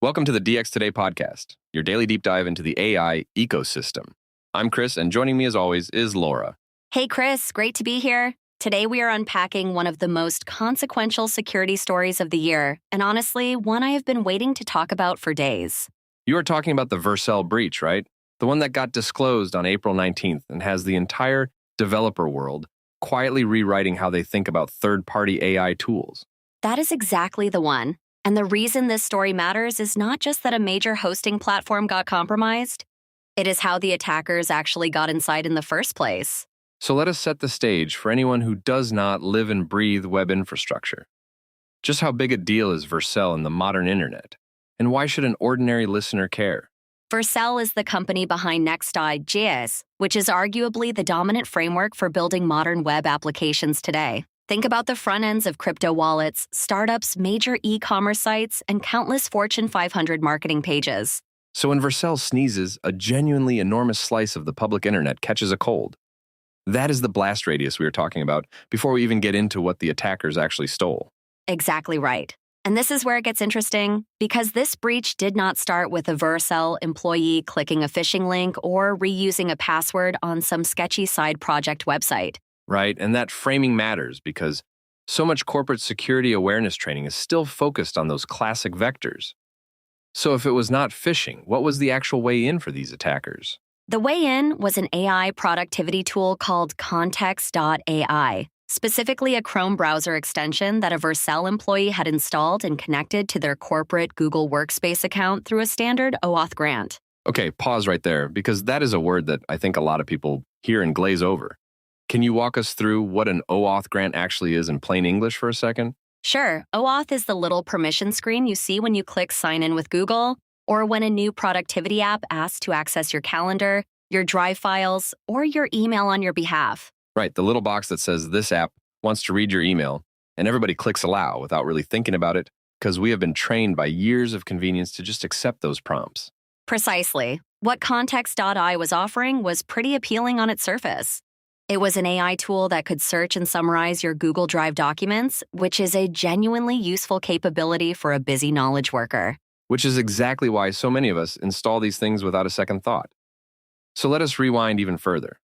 Welcome to the DX Today podcast, your daily deep dive into the AI ecosystem. I'm Chris, and joining me as always is Laura. Hey, Chris, great to be here. Today we are unpacking one of the most consequential security stories of the year, and honestly, one I have been waiting to talk about for days. You are talking about the Vercel breach, right? The one that got disclosed on April 19th and has the entire developer world quietly rewriting how they think about third-party AI tools. That is exactly the one. And the reason this story matters is not just that a major hosting platform got compromised. It is how the attackers actually got inside in the first place. So let us set the stage for anyone who does not live and breathe web infrastructure. Just how big a deal is Vercel in the modern internet? And why should an ordinary listener care? Vercel is the company behind Context.ai, which is arguably the dominant framework for building modern web applications today. Think about the front ends of crypto wallets, startups, major e-commerce sites, and countless Fortune 500 marketing pages. So when Vercel sneezes, a genuinely enormous slice of the public internet catches a cold. That is the blast radius we were talking about before we even get into what the attackers actually stole. Exactly right. And this is where it gets interesting, because this breach did not start with a Vercel employee clicking a phishing link or reusing a password on some sketchy side project website. Right, and that framing matters because so much corporate security awareness training is still focused on those classic vectors. So if it was not phishing, what was the actual way in for these attackers? The way in was an AI productivity tool called Context.ai, specifically a Chrome browser extension that a Vercel employee had installed and connected to their corporate Google Workspace account through a standard OAuth grant. Okay, pause right there, because that is a word that I think a lot of people hear and glaze over. Can you walk us through what an OAuth grant actually is in plain English for a second? Sure. OAuth is the little permission screen you see when you click Sign In with Google, or when a new productivity app asks to access your calendar, your Drive files, or your email on your behalf. Right, the little box that says this app wants to read your email, and everybody clicks allow without really thinking about it, because we have been trained by years of convenience to just accept those prompts. Precisely. What Context.ai was offering was pretty appealing on its surface. It was an AI tool that could search and summarize your Google Drive documents, which is a genuinely useful capability for a busy knowledge worker. Which is exactly why so many of us install these things without a second thought. So let us rewind even further.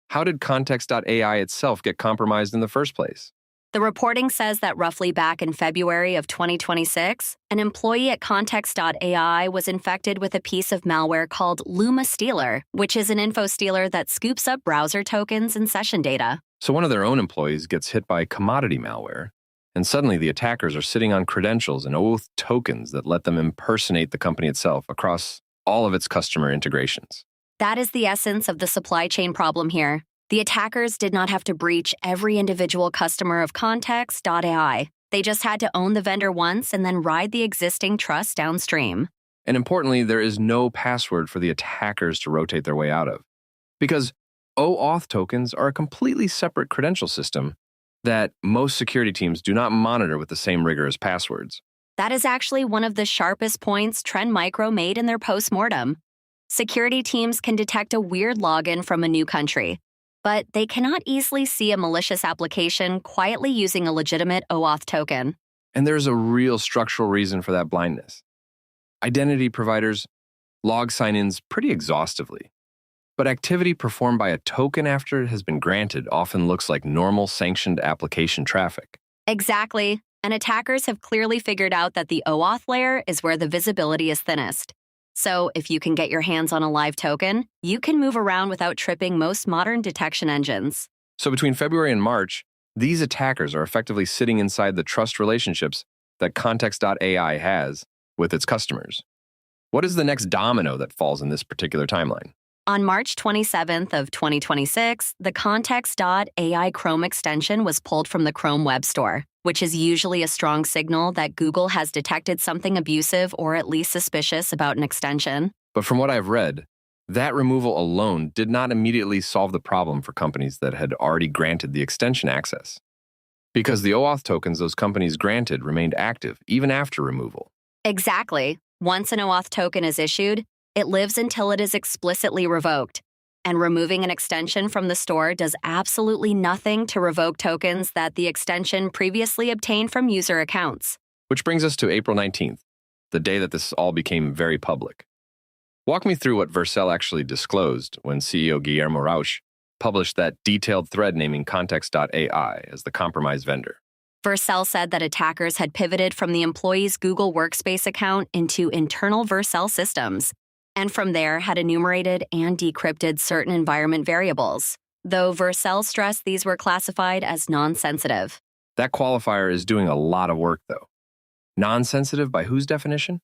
How did Context.ai itself get compromised in the first place? The reporting says that roughly back in February of 2026, an employee at Context.ai was infected with a piece of malware called infostealer, which is an infostealer that scoops up browser tokens and session data. So one of their own employees gets hit by commodity malware, and suddenly the attackers are sitting on credentials and OAuth tokens that let them impersonate the company itself across all of its customer integrations. That is the essence of the supply chain problem here. The attackers did not have to breach every individual customer of Context.ai. They just had to own the vendor once and then ride the existing trust downstream. And importantly, there is no password for the attackers to rotate their way out of. Because OAuth tokens are a completely separate credential system that most security teams do not monitor with the same rigor as passwords. That is actually one of the sharpest points Trend Micro made in their postmortem. Security teams can detect a weird login from a new country, but they cannot easily see a malicious application quietly using a legitimate OAuth token. And there's a real structural reason for that blindness. Identity providers log sign-ins pretty exhaustively, but activity performed by a token after it has been granted often looks like normal sanctioned application traffic. Exactly, and attackers have clearly figured out that the OAuth layer is where the visibility is thinnest. So if you can get your hands on a live token, you can move around without tripping most modern detection engines. So between February and March, these attackers are effectively sitting inside the trust relationships that Context.ai has with its customers. What is the next domino that falls in this particular timeline? On March 27th of 2026, the Context.ai Chrome extension was pulled from the Chrome Web Store, which is usually a strong signal that Google has detected something abusive or at least suspicious about an extension. But from what I've read, that removal alone did not immediately solve the problem for companies that had already granted the extension access. Because the OAuth tokens those companies granted remained active even after removal. Exactly. Once an OAuth token is issued, it lives until it is explicitly revoked. And removing an extension from the store does absolutely nothing to revoke tokens that the extension previously obtained from user accounts. Which brings us to April 19th, the day that this all became very public. Walk me through what Vercel actually disclosed when CEO Guillermo Rauch published that detailed thread naming Context.ai as the compromised vendor. Vercel said that attackers had pivoted from the employee's Google Workspace account into internal Vercel systems, and from there had enumerated and decrypted certain environment variables, though Vercel stressed these were classified as non-sensitive. That qualifier is doing a lot of work, though. Non-sensitive by whose definition?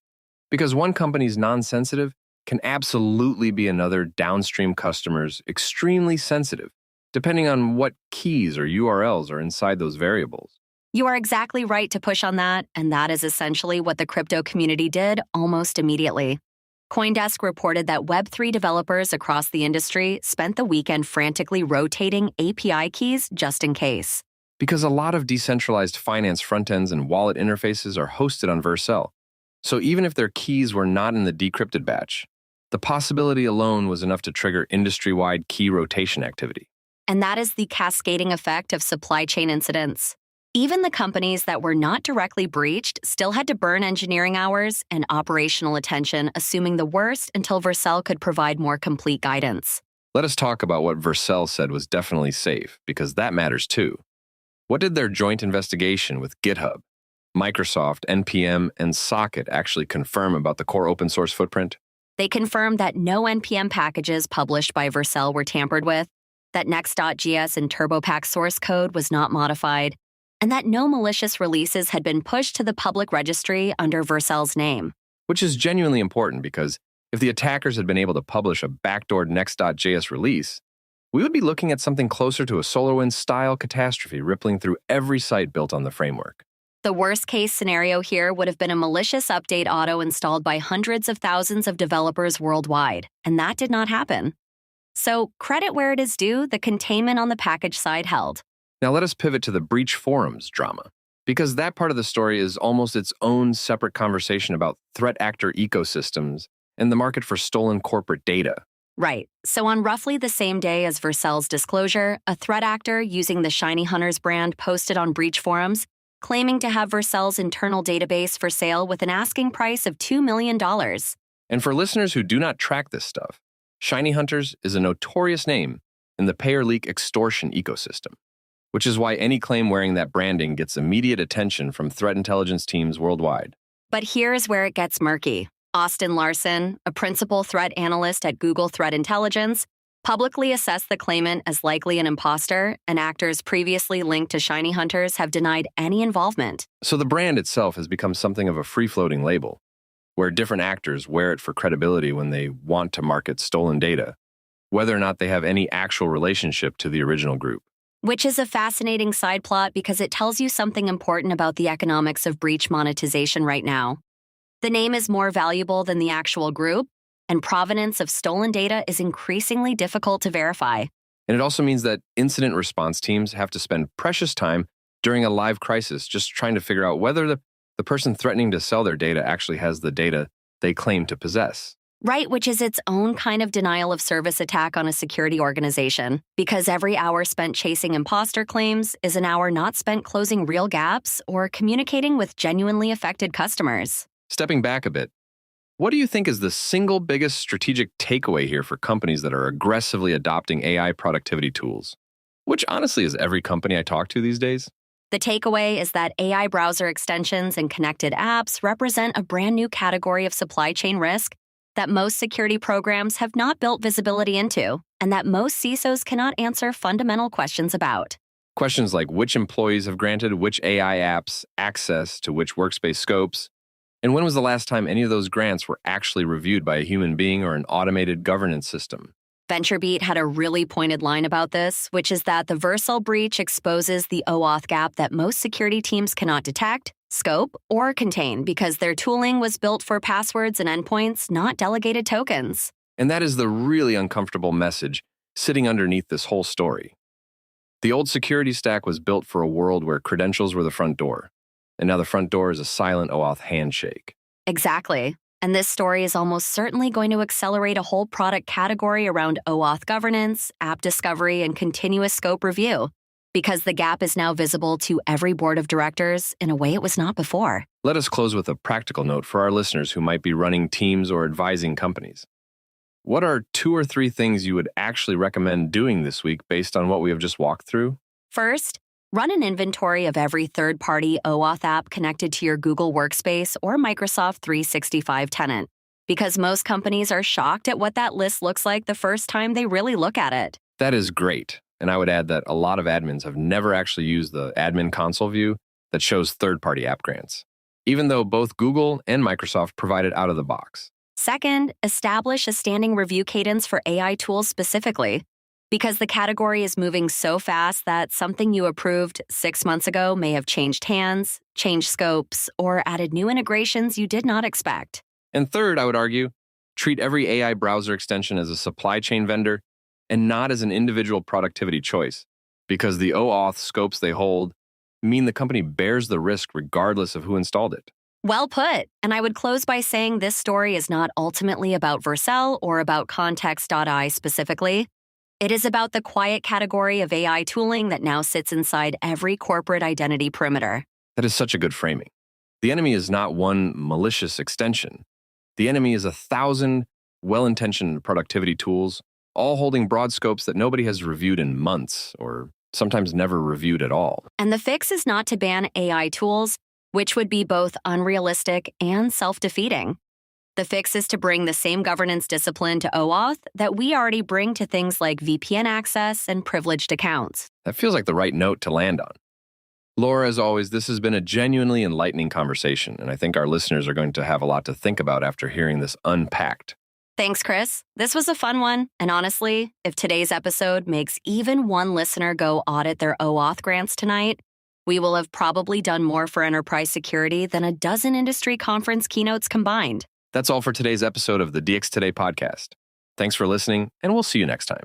Because one company's non-sensitive can absolutely be another downstream customer's extremely sensitive, depending on what keys or URLs are inside those variables. You are exactly right to push on that, and that is essentially what the crypto community did almost immediately. CoinDesk reported that Web3 developers across the industry spent the weekend frantically rotating API keys just in case. Because a lot of decentralized finance frontends and wallet interfaces are hosted on Vercel, so even if their keys were not in the decrypted batch, the possibility alone was enough to trigger industry-wide key rotation activity. And that is the cascading effect of supply chain incidents. Even the companies that were not directly breached still had to burn engineering hours and operational attention, assuming the worst until Vercel could provide more complete guidance. Let us talk about what Vercel said was definitely safe, because that matters too. What did their joint investigation with GitHub, Microsoft, NPM, and Socket actually confirm about the core open source footprint? They confirmed that no NPM packages published by Vercel were tampered with, that Next.js and TurboPack source code was not modified, and that no malicious releases had been pushed to the public registry under Vercel's name. Which is genuinely important because if the attackers had been able to publish a backdoored Next.js release, we would be looking at something closer to a SolarWinds-style catastrophe rippling through every site built on the framework. The worst-case scenario here would have been a malicious update auto-installed by hundreds of thousands of developers worldwide, and that did not happen. So, credit where it is due, the containment on the package side held. Now let us pivot to the BreachForums drama, because that part of the story is almost its own separate conversation about threat actor ecosystems and the market for stolen corporate data. Right. So on roughly the same day as Vercel's disclosure, a threat actor using the ShinyHunters brand posted on BreachForums, claiming to have Vercel's internal database for sale with an asking price of $2 million. And for listeners who do not track this stuff, ShinyHunters is a notorious name in the payer leak extortion ecosystem, which is why any claim wearing that branding gets immediate attention from threat intelligence teams worldwide. But here's where it gets murky. Austin Larson, a principal threat analyst at Google Threat Intelligence, publicly assessed the claimant as likely an imposter, and actors previously linked to ShinyHunters have denied any involvement. So the brand itself has become something of a free-floating label, where different actors wear it for credibility when they want to market stolen data, whether or not they have any actual relationship to the original group. Which is a fascinating side plot because it tells you something important about the economics of breach monetization right now. The name is more valuable than the actual group, and provenance of stolen data is increasingly difficult to verify. And it also means that incident response teams have to spend precious time during a live crisis just trying to figure out whether the person threatening to sell their data actually has the data they claim to possess. Right, which is its own kind of denial of service attack on a security organization, because every hour spent chasing imposter claims is an hour not spent closing real gaps or communicating with genuinely affected customers. Stepping back a bit, what do you think is the single biggest strategic takeaway here for companies that are aggressively adopting AI productivity tools? Which honestly is every company I talk to these days. The takeaway is that AI browser extensions and connected apps represent a brand new category of supply chain risk that most security programs have not built visibility into, and that most CISOs cannot answer fundamental questions about. Questions like which employees have granted which AI apps access to which workspace scopes, and when was the last time any of those grants were actually reviewed by a human being or an automated governance system? VentureBeat had a really pointed line about this, which is that the Vercel breach exposes the OAuth gap that most security teams cannot detect, scope, or contain because their tooling was built for passwords and endpoints, not delegated tokens. And that is the really uncomfortable message sitting underneath this whole story. The old security stack was built for a world where credentials were the front door, and now the front door is a silent OAuth handshake. Exactly. And this story is almost certainly going to accelerate a whole product category around OAuth governance, app discovery, and continuous scope review. because the gap is now visible to every board of directors in a way it was not before. Let us close with a practical note for our listeners who might be running teams or advising companies. What are 2 or 3 things you would actually recommend doing this week based on what we have just walked through? First, run an inventory of every third-party OAuth app connected to your Google Workspace or Microsoft 365 tenant, because most companies are shocked at what that list looks like the first time they really look at it. That is great. And I would add that a lot of admins have never actually used the admin console view that shows third-party app grants, even though both Google and Microsoft provide it out of the box. Second, establish a standing review cadence for AI tools specifically, because the category is moving so fast that something you approved 6 months ago may have changed hands, changed scopes, or added new integrations you did not expect. And third, I would argue, treat every AI browser extension as a supply chain vendor and not as an individual productivity choice, because the OAuth scopes they hold mean the company bears the risk regardless of who installed it. Well put. And I would close by saying this story is not ultimately about Vercel or about Context.ai specifically. It is about the quiet category of AI tooling that now sits inside every corporate identity perimeter. That is such a good framing. The enemy is not one malicious extension. The enemy is 1,000 well-intentioned productivity tools, all holding broad scopes that nobody has reviewed in months or sometimes never reviewed at all. And the fix is not to ban AI tools, which would be both unrealistic and self-defeating. The fix is to bring the same governance discipline to OAuth that we already bring to things like VPN access and privileged accounts. That feels like the right note to land on. Laura, as always, this has been a genuinely enlightening conversation, and I think our listeners are going to have a lot to think about after hearing this unpacked. Thanks, Chris. This was a fun one. And honestly, if today's episode makes even one listener go audit their OAuth grants tonight, we will have probably done more for enterprise security than a dozen industry conference keynotes combined. That's all for today's episode of the DX Today podcast. Thanks for listening, and we'll see you next time.